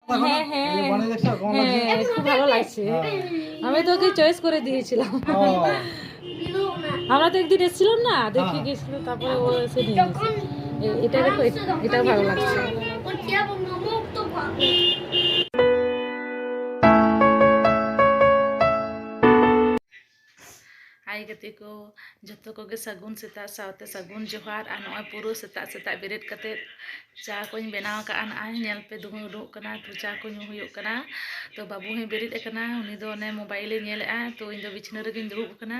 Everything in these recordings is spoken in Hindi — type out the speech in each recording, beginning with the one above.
হ্যাঁ হ্যাঁ হ্যাঁ খুব ভালো লাগছে। আমি তোকে চয়েস করে দিয়েছিলাম। আমরা তো একদিন এসেছিলাম না, দেখে গেছিল, তারপরে ও এসে নিয়ে গেছে। এটা দেখো, এটাও ভালো লাগছে। हाय गति को जो को सगुन सेता सावते सगुन जोहार आ नॉय पुरो सेता सेता बेरेद कते चा को बनाव का आय नेल पे दुगु उडुक कना तो चा को ᱧᱩ हुयुक कना तो बाबू हे बेरेद कना उनी दो ने मोबाइल ए नेल आ तो इन दो बिछना रे गिन दुरुब कना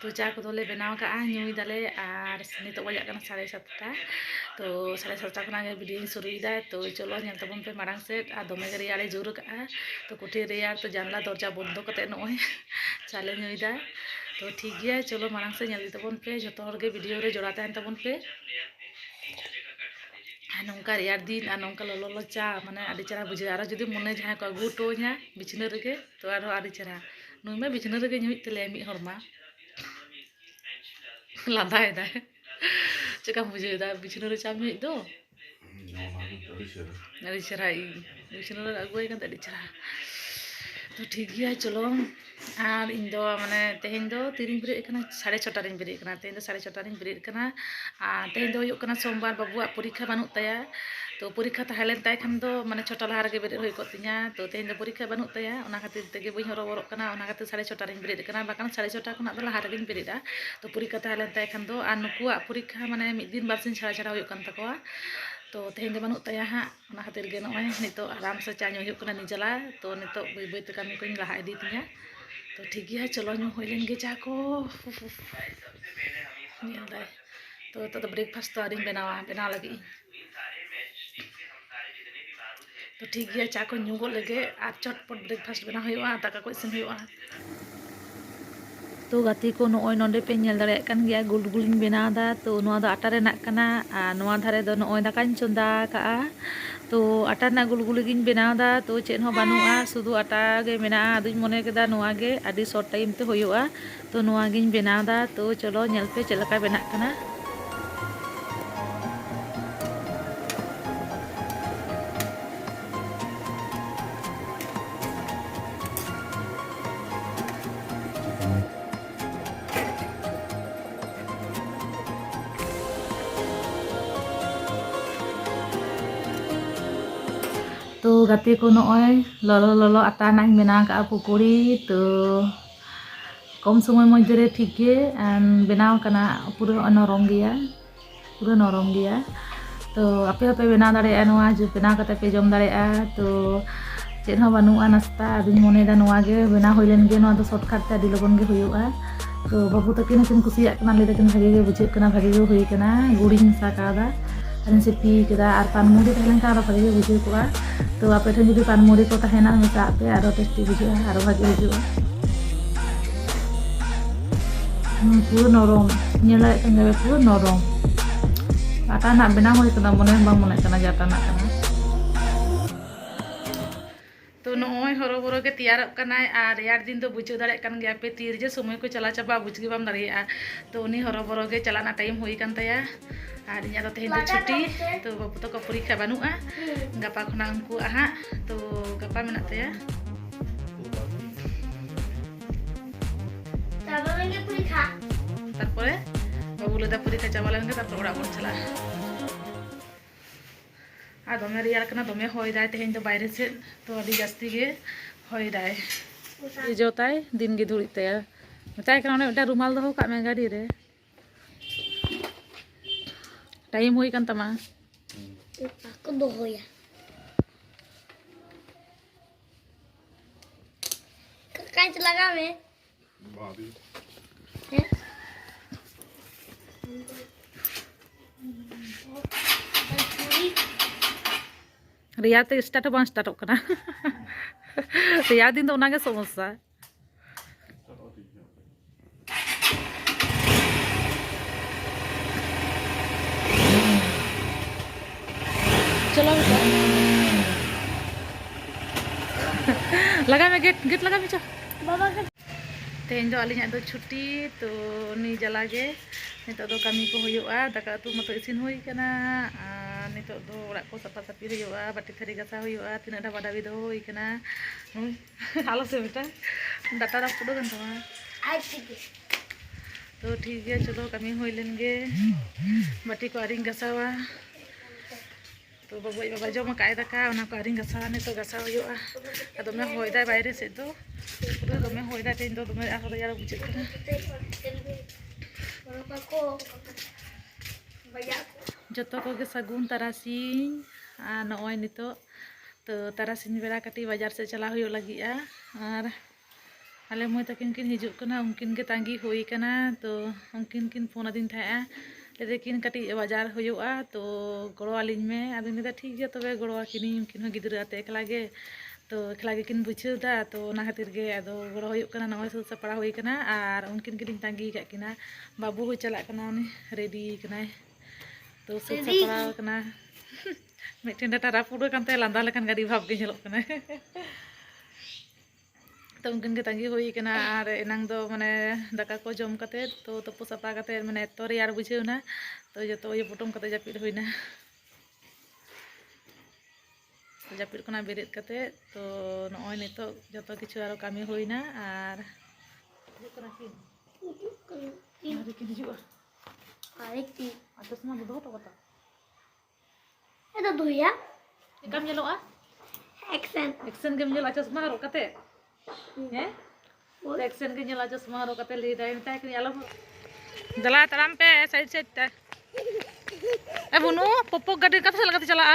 तो चा को दोले बनाव का ᱧᱩᱭ दाले आर नितो बजा कना 7:30 तो 7:30 खना गे वीडियो शुरुईदा तो चलो नेल तबन पे मारांग से आ दोमे गे रेयारे जोर का तो कुटी रेयार तो जानला दरजा बंद कते नॉय चाले ᱧᱩᱭदा तो ठीक है चलो मारांग से नेल तबन पे जो के वीडियो रे जोड़ा तहन तबन पे नौका रेयार दिन और नौका ललो चा माने आदि चेहरा बुझे और जुदी मने जहाँ को अगू टोना बिछना रेगे तो और आदि चेहरा नुई में बिछना रेगे ᱧᱩᱭ तले मी हरमा लादाय दा चेका बुझे दा बिछना रे चा मी दो आदि चेहरा बिछना रे अगुई kan आदि चेहरा तो ठीक है चलो और इन दो माने तेहेन दो तीन बेरेद कना 6:30 रिन बेरेद कना तेहेन दो 6:30 रिन बेरेद कना और तेहेन दो हुयुक कना सोमवार बाबुआ परीक्षा बानुक ताया तो परीक्षा ताहेलेन ताय खान दो माने 6टा लहा रेगे बेरेद हुई कोतिया तो तेहेन दो परीक्षा बानुक ताया ओना खातिर तेगे बई हरबरक कना ओना खातिर 6:30 रिन बेरेद कना बाकान 6:30 खना दो लहा रेगे बेरेदा तो परीक्षा ताहेलेन ताय खान दो और नुकुआ परीक्षा माने मिद दिन बारसिन छाड़ा छाड़ा हुयुक कान तकोआ तो तेहेन दो बानुक ताया हाँ ओना खातिर गे नय नितो आराम से चा ᱧᱩ हुयुक कना निजला तो नितो बई बई ते कामी कोइन लहा इदी तिया तो ठीक है चलो ᱧᱩ हुई लेन गे चा को तो ब्रेकफास्ट तो आरी बनावा बना लगी तो ठीक है चा को ᱧᱩ गो लगे और चटपट ब्रेकफास्ट बना हुआ दाका को इसिन हुआ तो गाती को नय नोंडे पे नेल दाड़े कान गया गुल गुलिन बनादा तो नोआ दो आटा रेनाक कना आ नोआ धारे दो नय दाकान चंदा का तो आटा ना गुल गुलिगिन बनादा तो चेन हो बानुआ शुधु आटा गे मेना आदुñ मने केदा नोआ गे आदि शॉर्ट टाइम ते होयुआ तो नोआ गिन बनादा तो चलो नेल पे चलका बनाक कना तो गाते को नय ललो ललो आटा ना बना का पकोड़ी तो कम समय मध्य रे ठीक गे बनाव कना पूरा नरम गया तो आपे आपे बना दाड़े नोआ जो बना कते पे जम दाड़े तो चेन हो बानुआ नास्ता आदुñ मने दा नोआ गे बना होइलेन गे नोआ दो शॉर्टकट ते आदि लगन गे हुयुआ तो बाबू तकिन हकिन कुसिया कना ले तकिन भागे गे बुझे कना भागे गे हुई कना गुड़ी मिसा कादा अरे सिपी केदा और पानमुड़ी तहलेन का भागे गे बुझे कोआ तो आपे ठन जुदी पानमुड़ी को तहेना मिसा पे आरो टेस्टी बुझे आरो भागे बुझे पूरा नरम नेला कन जाबे पूरा नरम आटा ना बना होई कना मने बांग मने कना जाटा ना कना तो नय हरो बरो के तैयार कना और रेयार दिन तो बुझे दाड़े कन गया पे तीर जे समय को चला चाबा बुझगे बाम दाड़िया तो उनी हरो बरो के चलाना टाइम हुई कान तया और इना तो तेहेन दो छुट्टी तो बाबू तो को परीक्षा बानुआ गापा खना उनको हाँ तो गापा मेना तया तारपरे बाबू लेदा परीक्षा चाबा लेन के तारपर ओड़ा बन चला और दमे रेयार कना दमे होय दाय तेहेन दो बायरे से तो आदि जास्ती गे होय दाय जोताय दिन गे धुड़ी तया मताय कना ओने एटा रुमाल दो का मे गाड़ी रे टाइम हुई कान तमा को दो होया कांच लगा में भाभी हैं रिया तो स्टार्ट बां स्टार्ट कना रिया दिन तो ओनागे समस्या चलो लगा में गेट गेट लगा में चो बाबा तेहेन दो आलिया दो छुट्टी तो नी जला गे नितो दो कामी को हुयुआ दाका उतु मतो इसिन हुई कना नितो दो ओड़ा को सफा सफी हुआ बाटी थरी गसा हुआ तीना ढाबा डाबी दो हुई कना आलो से बेटा डाटा रा पुडो गन तमा तो ठीक है चलो कमी हुई लेंगे बाटी को आरिंग गसावा तो बाबू बाबा जो मैं काय दका उना को आरिंग गसावा ने तो गसा हुआ अदो मैं होइदा बाहर से तो पुरो दो मैं होइदा तेन दो मैं आखो यार बुझे कना जतो को के सगुन तारासिन नॉय नितो तो तारासिन बेड़ा कटी बाजार से चला हुई लगी और आले मई तकिन किन हिजुक कना उनकिन के तांगी हुई कना तो उनकिन किन फोन दिन था लेकिन कटी बाजार हुआ तो गड़ो आलिन में आदि ने ठीक है तबे गड़ो किनी उनकिन गिद्रा ते एकला गे तो एकला गे किन बुझेदा तो ना खातिर गे आदो गड़ो हुई कना नॉय से सपड़ा हुई कना और उनकिन किन तांगी का किना बाबू हुई चला कना उनी रेडी कना तो सब सपड़ा कना मिठिन डाटा रापुडो कानते लांदा लेकन गाड़ी भाव के झेलो कना तो उनकिन के तांगी हुई कना और एनांग दो माने दाका को जम कते तो तपो सपा कते माने तो यार बुझेउना तो जतो ये पुटुम कते जापिद हुईना जापिद कोना बेरेद कते तो नॉय नितो जतो किछु आरो कामी हुईना और कोना किन हिजुआ आरेकटी आतसमा दो तो बता एदा दोया कम जेलोआ एक्शन गेम जेला चश्मा रो कते हैं एक्शन के जेला चश्मा रो कते ले दाई मता कि आलो दला तराम पे साइड साइड ता ए बुनु पप्पो गाड़ी कते लगते चला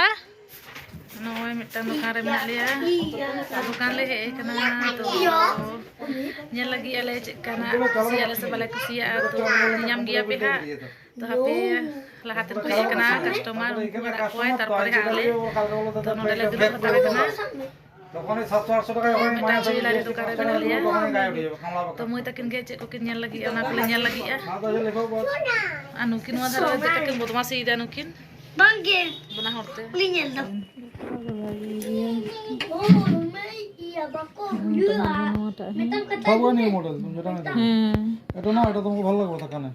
नॉय मिटन दुकान रे मेना लिया दुकान ले हे कना तो ñel lagi ale cekana si ale sebale kusia to nyam gia peha to hape lahaten ko ekana customer ngara koy tarpore ale to node le dulu kata kana তখনই 700 800 টাকা ওখানে meta jewelry dukan re bena liya to moi takin ge cek ko kin ñel lagi ona ko ñel lagi ya anu kin wa dara de takin bodmasi ida anu kin bangel bana horte ñel da ভগবানের মডেল তুমি যেটা না এটা না এটা তোমাকে ভালো লাগবে তাকানে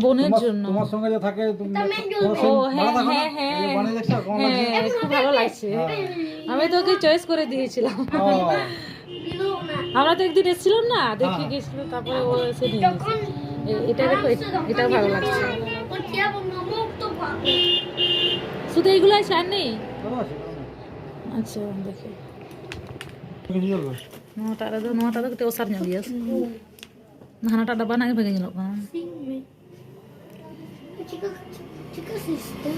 বোনের জন্য তোমার সঙ্গে যে থাকে তুমি ও হ্যাঁ হ্যাঁ হ্যাঁ বানিয়ে দেখছো কোন লাগছে খুব ভালো লাগছে আমি তো ওকে চয়েস করে দিয়েছিলাম আমরা তো একদিন এসেছিলাম না দেখে গেছিল তারপরে ও এসে নিয়ে এটা দেখো এটা ভালো লাগছে শুধু এইগুলো শান নেই আচ্ছা দেখে nota do kete osar nyok bias nah nata daba nang bagi nyelok kan chica sister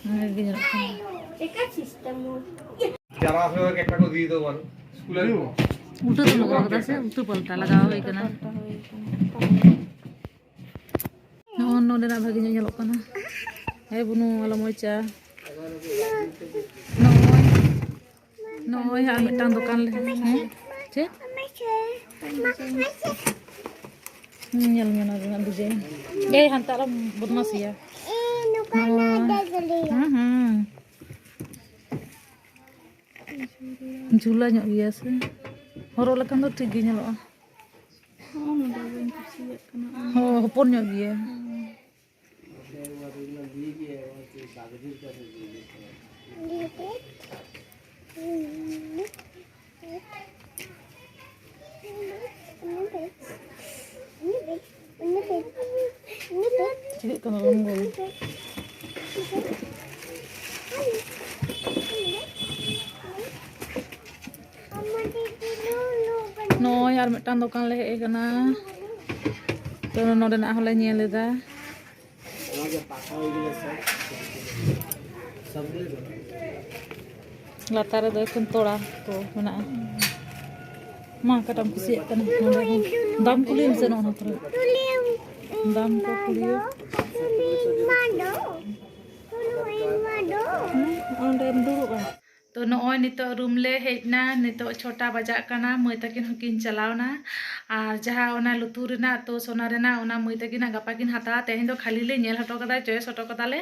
bagi nyelok chica sister যারা আছে ওকে একটা করে দিয়ে দাও বল স্কুলে দিব utu to logo kata se utu palta lagawa hoy kana no de na bagi nyelok kana hey bunu ala mocha Noy har mitang dukan le cek nyel nyel buje hantaram bodmas ya jula nyok biasa horok lekan do tik gi nyelok oh hopon nyok dia Cilik kan longgol. Noy har mitang dokan le kana. To node na hole nyel leda. Latar do ekon tola to mena. Ma katam kusiak kana dam kulim seno hatra. Dam ko kuliyo. Onde dulu kan. तो नॉय नितो रूम ले हेजना नितो छोटा बजा कना मई तकिन हकिन चलावना और जहाँ ओना लुतुर रेना तो सोना रेना ओना मई तकिन गापा किन हाता तेहेन दो खाली ले नेल हटो कदा चॉइस हटो कदाले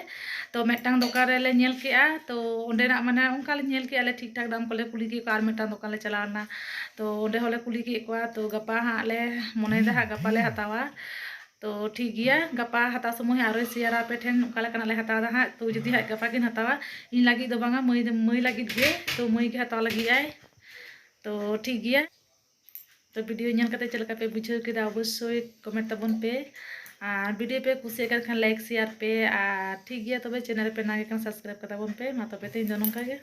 तो मेटांग दुकान रे ले नेल केआ तो ओंडेना माने उनका ले नेल केआ ले ठीक ठाक दाम कोले कुली की कार मेटांग दुकान ले चलावना तो ओंडे होले कुली की को तो गापा हा ले मने दा गापा ले हतावा तो ठीक गया गपा हता समय आरो शेयर पे ठेन ओकालेकना ले हतावा हाँ तो जुदी हाँ गपा किन हतावा इन लगी दो बांगा मई लगी गे तो मई के हतावा लगी आए तो ठीक गया तो वीडियो ñel kate चलका पे बुझे के अवश्य कमेंट तबन पे और वीडियो पे कुछ खान लाइक शेयर पे और ठीक गया तब चैनल पे ना सब्सक्राइब करताबन पे मा तबे ते नोंका गे।